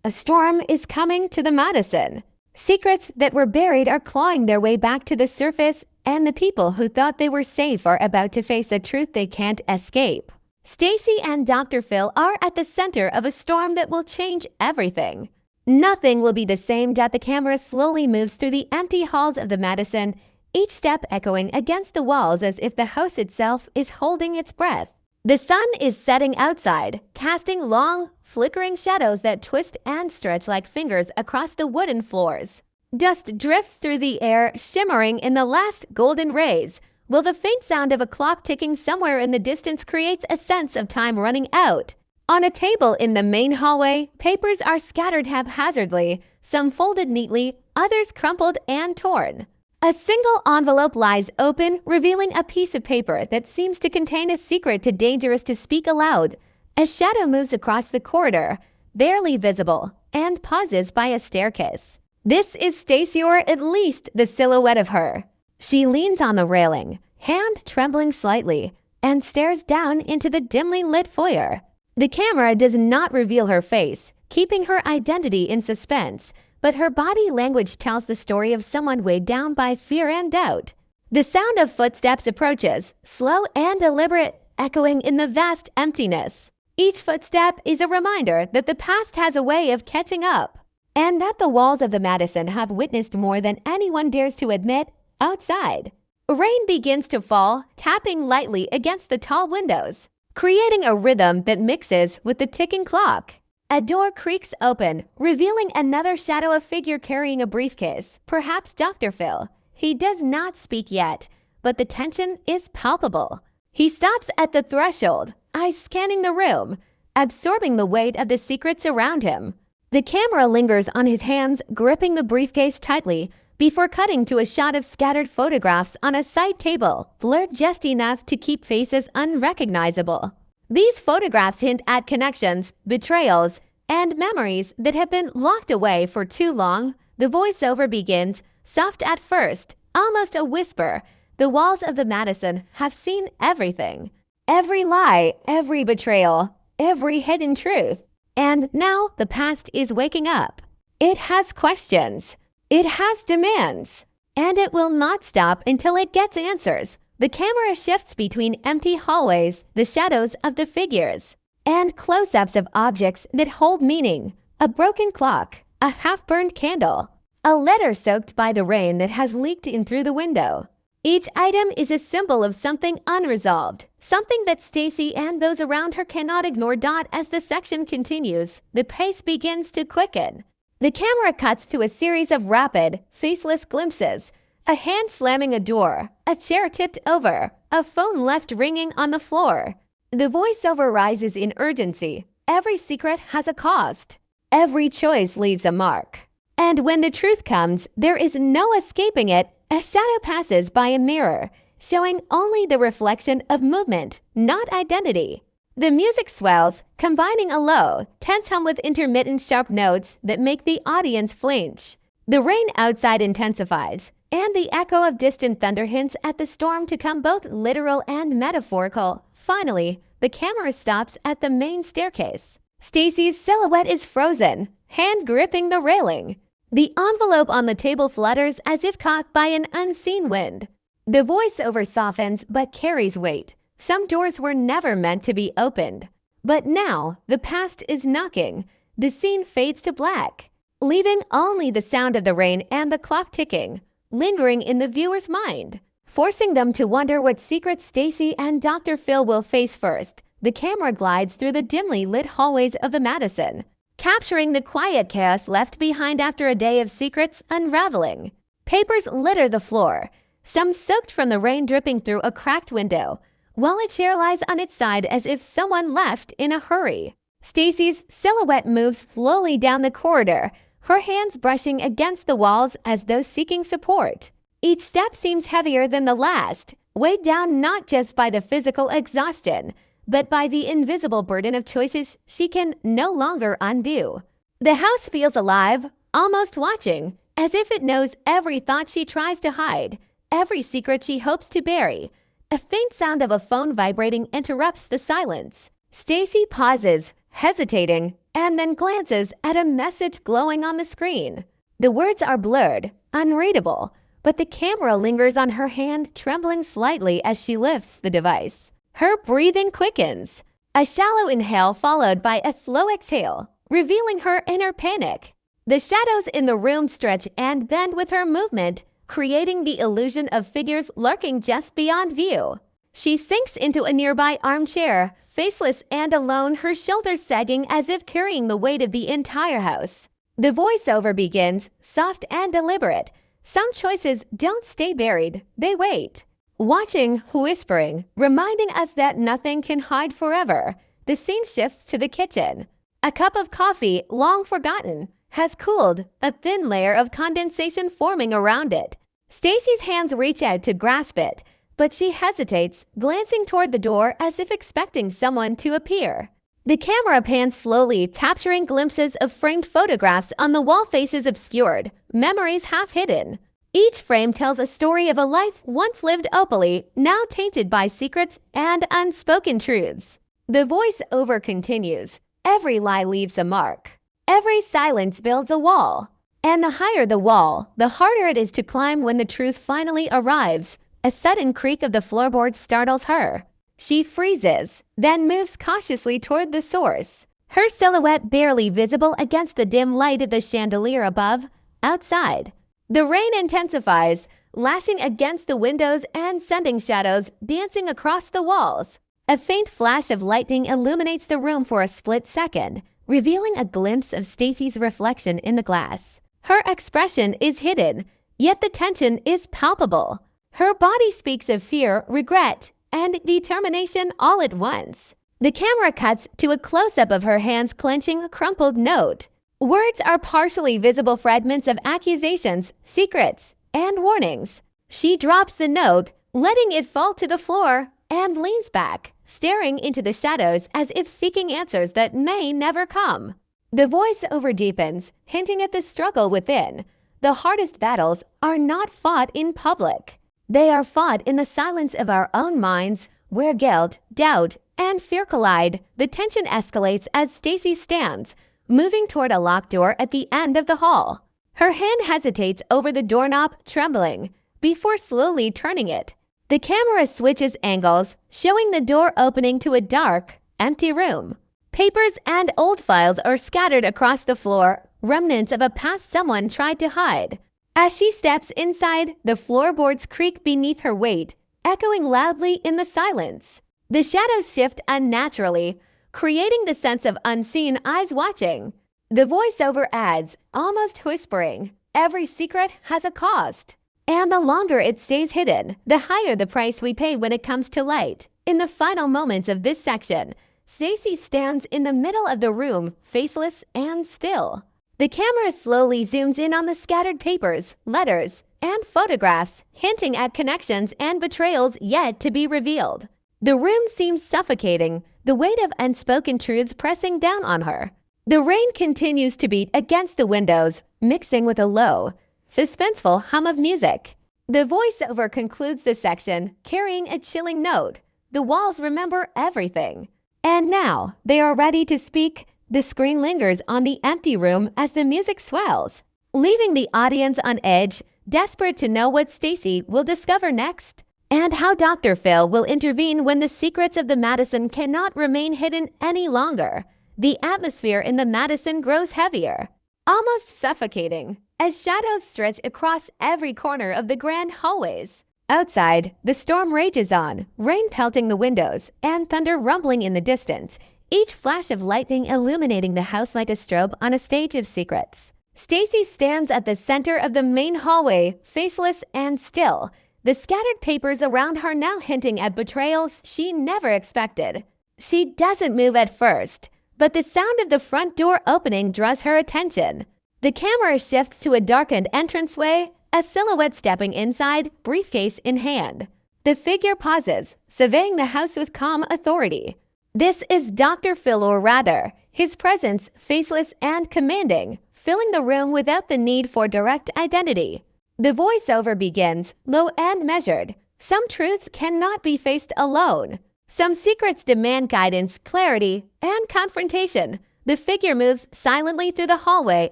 A storm is coming to the Madison. Secrets that were buried are clawing their way back to the surface, and the people who thought they were safe are about to face a truth they can't escape. Stacy and Dr. Phil are at the center of a storm that will change everything. Nothing will be the same. The camera slowly moves through the empty halls of the Madison, each step echoing against the walls as if the house itself is holding its breath. The sun is setting outside, casting long, flickering shadows that twist and stretch like fingers across the wooden floors. Dust drifts through the air, shimmering in the last golden rays, while the faint sound of a clock ticking somewhere in the distance creates a sense of time running out. On a table in the main hallway, papers are scattered haphazardly, some folded neatly, others crumpled and torn. A single envelope lies open, revealing a piece of paper that seems to contain a secret too dangerous to speak aloud. A shadow moves across the corridor, barely visible, and pauses by a staircase. This is Stacy, or at least the silhouette of her. She leans on the railing, hand trembling slightly, and stares down into the dimly lit foyer. The camera does not reveal her face, keeping her identity in suspense, but her body language tells the story of someone weighed down by fear and doubt. The sound of footsteps approaches, slow and deliberate, echoing in the vast emptiness. Each footstep is a reminder that the past has a way of catching up, and that the walls of the Madison have witnessed more than anyone dares to admit outside. Rain begins to fall, tapping lightly against the tall windows, creating a rhythm that mixes with the ticking clock. A door creaks open, revealing another shadow figure carrying a briefcase, perhaps Dr. Phil. He does not speak yet, but the tension is palpable. He stops at the threshold, eyes scanning the room, absorbing the weight of the secrets around him. The camera lingers on his hands, gripping the briefcase tightly, before cutting to a shot of scattered photographs on a side table, blurred just enough to keep faces unrecognizable. These photographs hint at connections, betrayals, and memories that have been locked away for too long. The voiceover begins, soft at first, almost a whisper. The walls of the Madison have seen everything. Every lie, every betrayal, every hidden truth. And now the past is waking up. It has questions. It has demands. And it will not stop until it gets answers. The camera shifts between empty hallways, the shadows of the figures, and close-ups of objects that hold meaning. A broken clock, a half-burned candle, a letter soaked by the rain that has leaked in through the window. Each item is a symbol of something unresolved, something that Stacy and those around her cannot ignore. As the section continues, the pace begins to quicken. The camera cuts to a series of rapid, faceless glimpses. A hand slamming a door, a chair tipped over, a phone left ringing on the floor. The voiceover rises in urgency. Every secret has a cost. Every choice leaves a mark. And when the truth comes, there is no escaping it. A shadow passes by a mirror, showing only the reflection of movement, not identity. The music swells, combining a low, tense hum with intermittent sharp notes that make the audience flinch. The rain outside intensifies, and the echo of distant thunder hints at the storm to come, both literal and metaphorical. Finally, the camera stops at the main staircase. Stacy's silhouette is frozen, hand gripping the railing. The envelope on the table flutters as if caught by an unseen wind. The voiceover softens but carries weight. Some doors were never meant to be opened. But now, the past is knocking. The scene fades to black, leaving only the sound of the rain and the clock ticking, lingering in the viewer's mind, forcing them to wonder what secrets Stacy and Dr. Phil will face first. The camera glides through the dimly lit hallways of the Madison, capturing the quiet chaos left behind after a day of secrets unraveling. Papers litter the floor, some soaked from the rain dripping through a cracked window, while a chair lies on its side as if someone left in a hurry. Stacy's silhouette moves slowly down the corridor, her hands brushing against the walls as though seeking support. Each step seems heavier than the last, weighed down not just by the physical exhaustion, but by the invisible burden of choices she can no longer undo. The house feels alive, almost watching, as if it knows every thought she tries to hide, every secret she hopes to bury. A faint sound of a phone vibrating interrupts the silence. Stacy pauses, hesitating, and then glances at a message glowing on the screen. The words are blurred, unreadable, but the camera lingers on her hand, trembling slightly as she lifts the device. Her breathing quickens. A shallow inhale followed by a slow exhale, revealing her inner panic. The shadows in the room stretch and bend with her movement, creating the illusion of figures lurking just beyond view. She sinks into a nearby armchair, faceless and alone, her shoulders sagging as if carrying the weight of the entire house. The voiceover begins, soft and deliberate. Some choices don't stay buried, they wait. Watching, whispering, reminding us that nothing can hide forever. The scene shifts to the kitchen. A cup of coffee, long forgotten, has cooled, a thin layer of condensation forming around it. Stacy's hands reach out to grasp it, but she hesitates, glancing toward the door as if expecting someone to appear. The camera pans slowly, capturing glimpses of framed photographs on the wall, faces obscured, memories half hidden. Each frame tells a story of a life once lived openly, now tainted by secrets and unspoken truths. The voice-over continues. Every lie leaves a mark. Every silence builds a wall. And the higher the wall, the harder it is to climb when the truth finally arrives. A sudden creak of the floorboard startles her. She freezes, then moves cautiously toward the source, her silhouette barely visible against the dim light of the chandelier above. Outside, the rain intensifies, lashing against the windows and sending shadows dancing across the walls. A faint flash of lightning illuminates the room for a split second, revealing a glimpse of Stacy's reflection in the glass. Her expression is hidden, yet the tension is palpable. Her body speaks of fear, regret, and determination all at once. The camera cuts to a close-up of her hands clenching a crumpled note. Words are partially visible fragments of accusations, secrets, and warnings. She drops the note, letting it fall to the floor, and leans back, staring into the shadows as if seeking answers that may never come. The voice-over deepens, hinting at the struggle within. The hardest battles are not fought in public. They are fought in the silence of our own minds, where guilt, doubt, and fear collide. The tension escalates as Stacy stands, moving toward a locked door at the end of the hall. Her hand hesitates over the doorknob, trembling, before slowly turning it. The camera switches angles, showing the door opening to a dark, empty room. Papers and old files are scattered across the floor, remnants of a past someone tried to hide. As she steps inside, the floorboards creak beneath her weight, echoing loudly in the silence. The shadows shift unnaturally, creating the sense of unseen eyes watching. The voiceover adds, almost whispering, every secret has a cost. And the longer it stays hidden, the higher the price we pay when it comes to light. In the final moments of this section, Stacy stands in the middle of the room, faceless and still. The camera slowly zooms in on the scattered papers, letters, and photographs, hinting at connections and betrayals yet to be revealed. The room seems suffocating, the weight of unspoken truths pressing down on her. The rain continues to beat against the windows, mixing with a low, suspenseful hum of music. The voiceover concludes the section, carrying a chilling note. The walls remember everything. And now, they are ready to speak. The screen lingers on the empty room as the music swells, leaving the audience on edge, desperate to know what Stacy will discover next, and how Dr. Phil will intervene when the secrets of the Madison cannot remain hidden any longer. The atmosphere in the Madison grows heavier, almost suffocating, as shadows stretch across every corner of the grand hallways. Outside, the storm rages on, rain pelting the windows, and thunder rumbling in the distance, each flash of lightning illuminating the house like a strobe on a stage of secrets. Stacy stands at the center of the main hallway, faceless and still, the scattered papers around her now hinting at betrayals she never expected. She doesn't move at first, but the sound of the front door opening draws her attention. The camera shifts to a darkened entranceway, a silhouette stepping inside, briefcase in hand. The figure pauses, surveying the house with calm authority. This is Dr. Phil, or rather, his presence faceless and commanding, filling the room without the need for direct identity. The voiceover begins, low and measured. Some truths cannot be faced alone. Some secrets demand guidance, clarity, and confrontation. The figure moves silently through the hallway,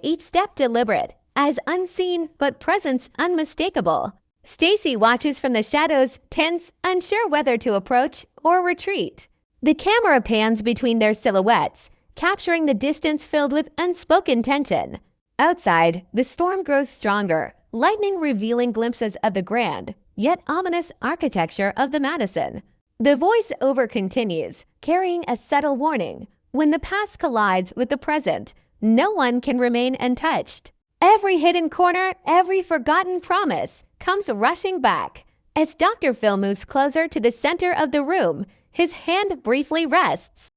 each step deliberate, as unseen but presence unmistakable. Stacy watches from the shadows, tense, unsure whether to approach or retreat. The camera pans between their silhouettes, capturing the distance filled with unspoken tension. Outside, the storm grows stronger, lightning revealing glimpses of the grand, yet ominous architecture of the Madison. The voice-over continues, carrying a subtle warning. When the past collides with the present, no one can remain untouched. Every hidden corner, every forgotten promise comes rushing back. As Dr. Phil moves closer to the center of the room, his hand briefly rests.